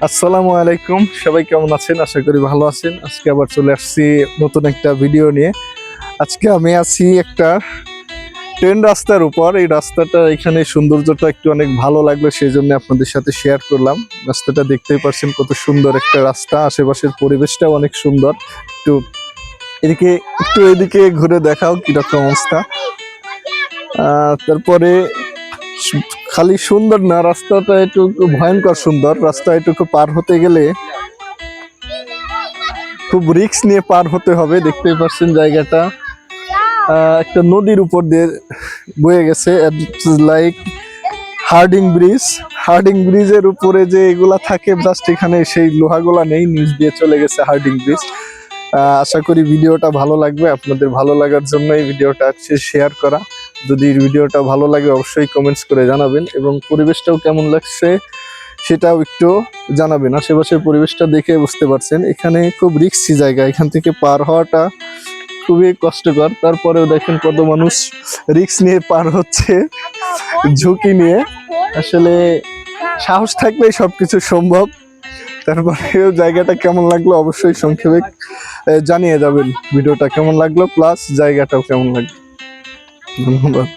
আসসালামু আলাইকুম, সবাই কেমন আছেন? আশা করি ভালো আছেন। আজকে আবার চলে আসছি নতুন একটা ভিডিও নিয়ে। আজকে আমি আছি একটা ট্রেন রাস্তার উপর। এই রাস্তাটা এখানে সৌন্দর্যটা একটু অনেক ভালো লাগলো, সেই জন্য আপনাদের সাথে শেয়ার করলাম। রাস্তাটা দেখতেই পাচ্ছেন কত সুন্দর একটা রাস্তা, আশেপাশের পরিবেশটাও অনেক সুন্দর। একটু এদিকে ঘুরে দেখাও কিরকম অবস্থা। তারপরে খালি সুন্দর না, রাস্তাটা একটু ভয়ঙ্কর সুন্দর। রাস্তা এটুকু পার হতে গেলে খুব রিস্ক নিয়ে পার হতে হবে। দেখতেই পাচ্ছেন জায়গাটা একটা নদীর উপর দিয়ে বয়ে গেছে, লাইক হার্ডিং ব্রিজের উপরে যে এগুলা থাকে, জাস্ট এখানে সেই লোহাগুলা নেই, নিচ দিয়ে চলে গেছে হার্ডিং ব্রিজ। আশা করি ভিডিওটা ভালো লাগবে। আপনাদের ভালো লাগার জন্য এই ভিডিওটা শেয়ার করা। যদি ভিডিওটা ভালো লাগে অবশ্যই কমেন্টস করে জানাবেন, এবং পরিবেশটাও কেমন লাগছে সেটাও একটু জানাবেন। আশেপাশের পরিবেশটা দেখে বুঝতে পারছেন এখানে খুব রিস্কি জায়গা, এখান থেকে পার হওয়াটা খুবই কষ্টকর। তারপরেও দেখেন কত মানুষ রিস্ক নিয়ে পার হচ্ছে, ঝুঁকি নিয়ে। আসলে সাহস থাকলেই সবকিছু সম্ভব। তারপরেও জায়গাটা কেমন লাগলো অবশ্যই সংক্ষেপে জানিয়ে যাবেন ভিডিওটা কেমন লাগলো, প্লাস জায়গাটাও কেমন লাগলো। ধন্যবাদ।